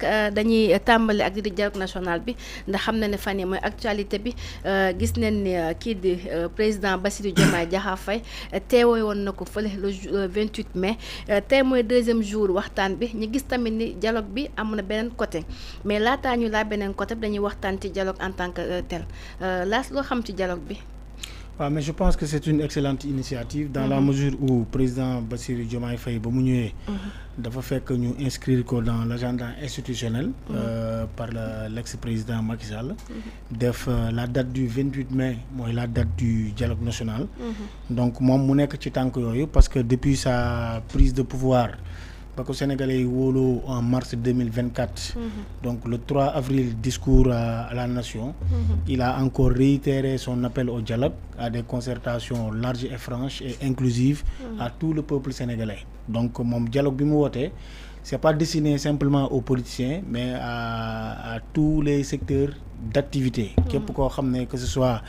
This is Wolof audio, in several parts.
dañuy tàmbali ak di dialogue national bi ndax xam na ne fan yi mooy actualité bi gis nañ ni kii di président Bassirou Diomaye Diakhar Faye teewee woon na ko fële le 28 mai tey mooy deuxième jour waxtaan bi ñu gis tamit ni dialogue bi am na beneen côté mais laataa ñu laa beneen côté bi dañuy waxtaan ci dialogue en tant que tel laas loo xam ci dialogue bi. waaw mais je pense que c'est une excellente initiative dans la mesure où président Bassirou Diomaye Faye ba mu ñëwee dafa fekk ñu inscrire ko dans l'agenda institutionnel par l'ex-président Macky Sall def la date du 28 mai mooy la date du dialogue national donc moom mu nekk ci tànk yooyu parce que depuis sa prise de pouvoir ba ko Sénégalais yi wóoloo en mars 2024 donc le 3 avril discours à la nation il a encore réitéré son appel au dialogue à des concertations larges et franches et inclusives à tout le peuple sénégalais donc moom dialogue bi mu wootee c'est pas destiné simplement aux politiciens mais à tous les secteurs d'activité képp koo xam ne que ce soit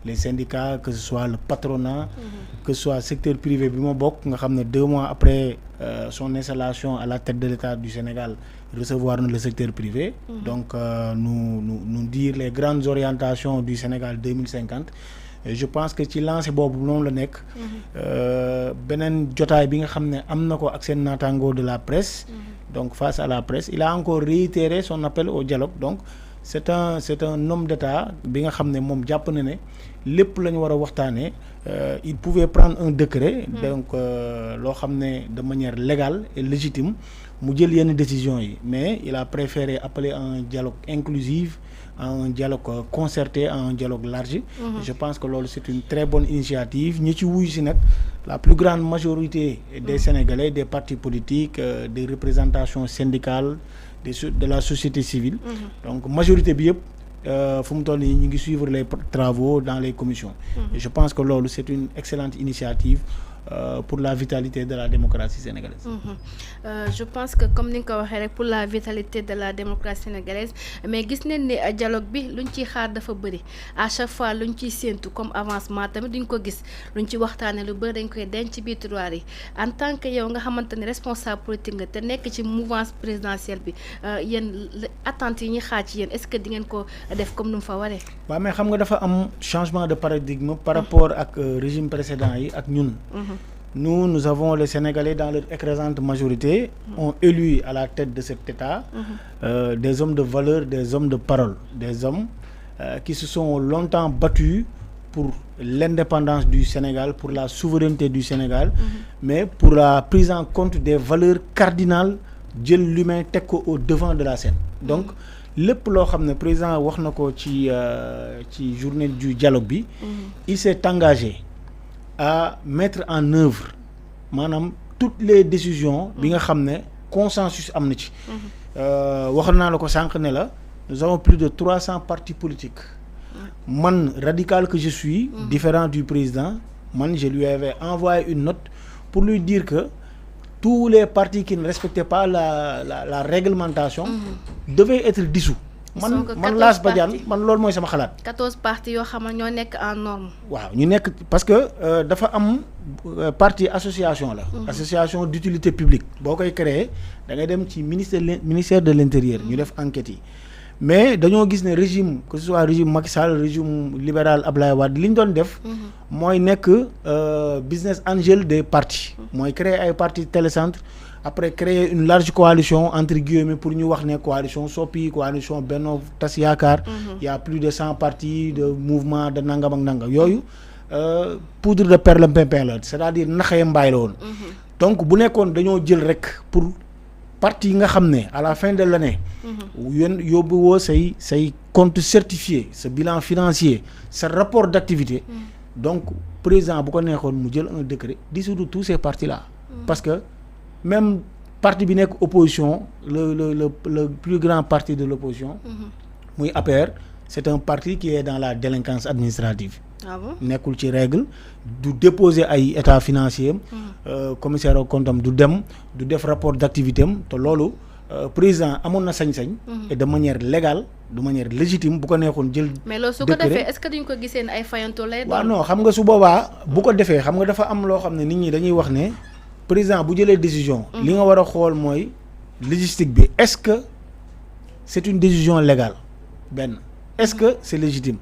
les syndicats que ce soit le patronat que ce soit secteur privé bi ma bokk nga xam ne 2 mois après son installation à la tête de l'État du Sénégal recevoir na le secteur privé donc nous dire les grandes orientations du Sénégal 2050 et je pense que ci lancé boobu noonu la nekk beneen jotaay bi nga xam ne am na ko ak seen naataango de la presse donc face à la presse il a encore réitéré son appel au dialogue donc c'est un homme d'État bi nga xam ne moom jàpp na ne lépp la ñu war a waxtaanee il pouvait prendre un décret donc loo xam ne de manière légale et légitime mu jël yenn décisions yi mais il a préféré appeler à un dialogue inclusif à un dialogue concerté à un dialogue large je pense que loolu c'est une très bonne initiative ñi ci wuyu si nag la plus grande majorité des Sénégalais des partis politiques des représentations syndicales de la société civile donc majorité bi yëpp fu mu toll nii ñu ngi suivre les travaux dans les commissions et je pense que loolu c'est une excellente initiative pour la vitalité de la démocratie sénégalaise. Je pense que comme ni nga ko waxee rek pour la vitalité de la démocratie sénégalaise mais gis nañ ni dialogue bi luñ ciy xaar dafa bëri à chaque fois luñ ciy séentu comme avancement tamit duñ ko gis luñ ci waxtaanee lu bëri dañ koy denc ci biir tiroir yi en tant que yow nga xamante ne responsable politique nga te nekk ci mouvance présidentielle bi yéen attentes yi ñuy xaar ci yéen est-ce que di ngeen ko def comme nu mu fa waree. waaw mais xam nga dafa am changement de paradigme par rapport ak régime précédent yi ak ñun. Nous avons les Sénégalais dans leur écrasante majorité ont élu à la tête de cet État des hommes de valeur, des hommes de parole, des hommes qui se sont longtemps battus pour l'indépendance du Sénégal, pour la souveraineté du Sénégal, mais pour la prise en compte des valeurs cardinales jël l'humain teg ko au devant de la scène. Donc lépp loo xam ne président wax na ko ci journée du dialogue bi il s'est engagé à mettre en œuvre maanaam toutes les décisions bi nga xam ne consensus am na ci waxoon naa la ko sànq ne la nous avons plus de 300 partis politiques man radical que je suis différent du président man je lui avais envoyé une note pour lui dire que tous les partis qui ne respectaient pas la réglementation devaient être dissous man Lass Badiane man loolu mooy sama xalaat. 14 partis yoo xam ne ñoo nekk en norme. waaw ñu nekk parce que dafa am parti association la. association d'utilité publique boo koy créer da ngay dem ci ministère de l'intérieur ñu def enquête yi mais dañoo gis ne régime que ce soit régime Macky Sall régime libéral Abdoulaye Wade li ñu doon def. mooy nekk business angel des partis. mooy créer ay partis télécentre. après créer une large coalition entre guillemets pour ñu wax ne coalition Sopi coalition Benno Tas Yaakaar y a plus de 100 partis de mouvement de nangam ak nangam yooyu poudre de perlimpinpin la c'est-à-dire naxee mbaay la woon donc bu nekkoon dañoo jël rek pour parti yi nga xam ne à la fin de l'année yéen yóbbu woo say compte certifié sa bilan financier sa rapport d'activité donc président bu ko neexoon mu jël un décret dissoudre tous ces partis là parce que même parti bi nekk opposition le plus grand parti de l'opposition muy APR c'est un parti qui est dans la délinquance administrative nekkul ci règle du déposer ay état financier commissaire au compte am du dem du def rapport d'activité am te loolu président amoon na sañ-sañ et de manière légale de manière légitime bu ko neexoon jël mais loolu su ko defee est-ce que duñ ko gisee ne ay fayanto lay doon waaw non xam nga su boobaa bu ko defee xam nga dafa am loo xam ne nit ñi dañuy wax ne président bu jëlee décision li nga war a xool mooy logistique bi est-ce que c'est une décision légale benn est-ce que c'est légitime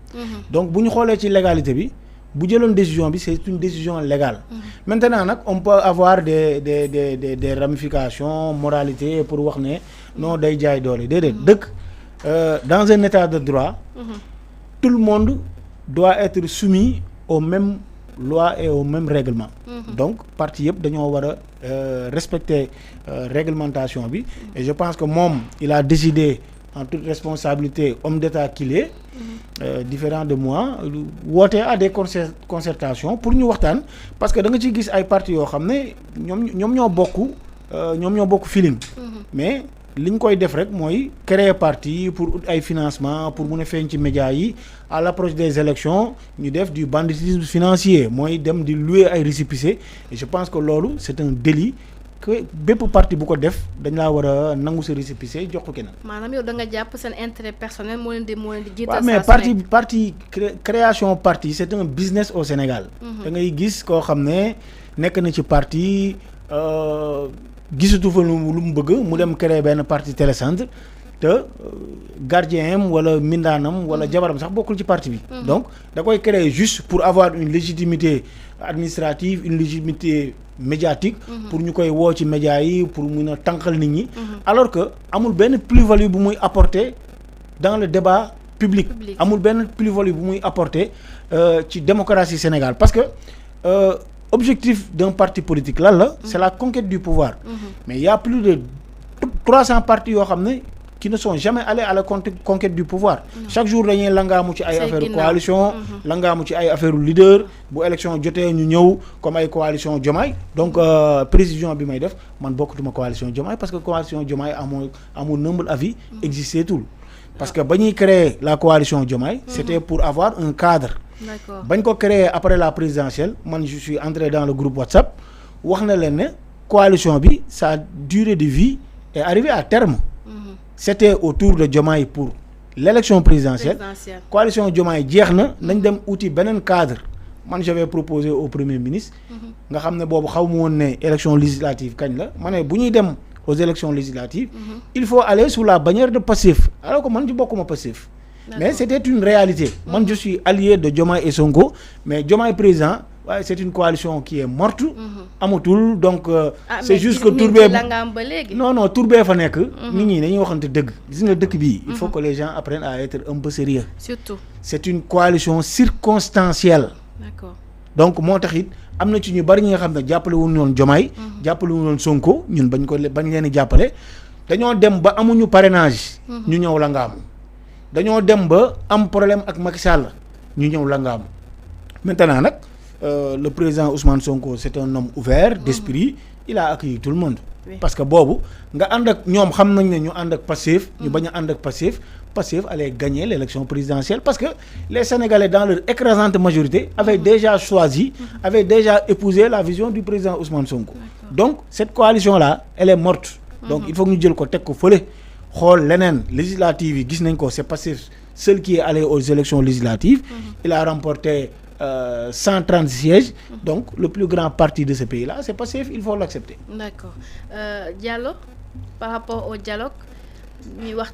donc bu ñu xoolee ci légalité bi bu jëloon décision bi c'est une décision légale maintenant nag on peut avoir des ramifications moralité pour wax ne non day jaay doole déedéet dëkk dans un état de droit tout le monde doit être soumis aux mêmes lois et aux mêmes règlements donc parti yëpp dañoo war a respecter réglementation bi et je pense que moom il a décidé en toute responsabilité homme d'État qu'il est différent de moi woote à des concertations pour ñu waxtaan parce que da nga ciy gis ay partis yoo xam ne ñoom ñoo bokk feeling mais li ñu koy def rek mooy créer parti pour ay financement pour mun a feeñ ci médias yi à l'approche des élections ñu def du banditisme financier mooy dem di louer ay récépissés et je pense que loolu c'est un délit que bépp parti bu ko def dañ laa war a nangu sa récépissé jox ko keneen. maanaam yow da nga jàpp seen intérêt personnel moo leen di jiital. waaw mais parti création parti c'est un business au Sénégal. da ngay gis koo xam ne nekk na ci parti gisatu fa lu mu bëgg mu dem créer benn parti télécentre te gardien am wala mindaanam wala jabaram sax bokkul ci parti bi. donc da koy créer juste pour avoir une légitimité administrative une légitimité médiatique pour ñu koy woo ci médias yi pour mun a tànqal nit ñi alors que amul benn plus-value bu muy apporter dans le débat public amul benn plus-value bu muy apporter ci démocratie Sénégal parce que objectif d'un parti politique lan la c'est la conquête du pouvoir mais il y a plus de 300 partis yoo xam ne qui ne sont jamais allés à la conquête du pouvoir chaque jour dañuy langaamu ci ay affaire coalition langaamu ci ay affaire leader bu élection jotee ñu ñëw comme ay coalition Diomaye donc précision bi may def man bokkatuma coalition Diomaye parce que coalition Diomaye amul nombre avis existé tout parce que ba ñuy créer la coalition Diomaye c'était pour avoir un cadre bañ ko créer après la présidentielle man je suis entré dans le groupe WhatsApp wax na leen ne coalition bi sa durée de vie est arrivée à terme c'était autour de Diomaye pour l'élection présidentielle coalition Diomaye jeex na nañ dem uti beneen cadre man j'avais proposé au premier ministre nga xam ne boobu xaw ma woon ne élection législative kañ la ma ne bu ñuy dem aux élections législatives il faut aller sous la bannière de Pastef alors que man ci bokkuma Pastef mais c'était une réalité man je suis allié de Diomaye et Sonko mais Diomaye président waaye c'est une coalition qui est morte amatul donc c'est juste que tourbee non tourbee fa nekk nit ñi dañuy waxante dëgg gis nga dëkk bii il faut que les gens apprennent à être un peu sérieux surtout c'est une coalition circonstancielle d'accord donc moo tax it am na ci ñu bari ñi nga xam ne jàppale wuñu woon Diomaye jàppale wuñu woon Sonko ñun bañ leen di jàppale dañoo dem ba amuñu parrainage ñu ñëw la nga am dañoo dem ba am problème ak Macky Sall ñu ñëw la nga am maintenant nag le président Ousmane Sonko c'est un homme ouvert d'esprit il a accueilli tout le monde parce que boobu nga ànd ak ñoom xam nañ ne ñu ànd ak Pastef ñu bañ a ànd ak Pastef allait gagner l'élection présidentielle parce que les Sénégalais dans leur écrasante majorité avaient déjà choisi avaient déjà épousé la vision du président Ousmane Sonko donc cette coalition là elle est morte donc il faut que ñu jël ko teg ko fële xool leneen législative yi gis nañ ko c'est Pastef seul qui est allé aux élections législatives il a remporté 130 sièges donc le plus grand parti de ce pays-là c'est Pastef il faut l'accepter. D'accord Diallo par rapport au dialogue ñuy wax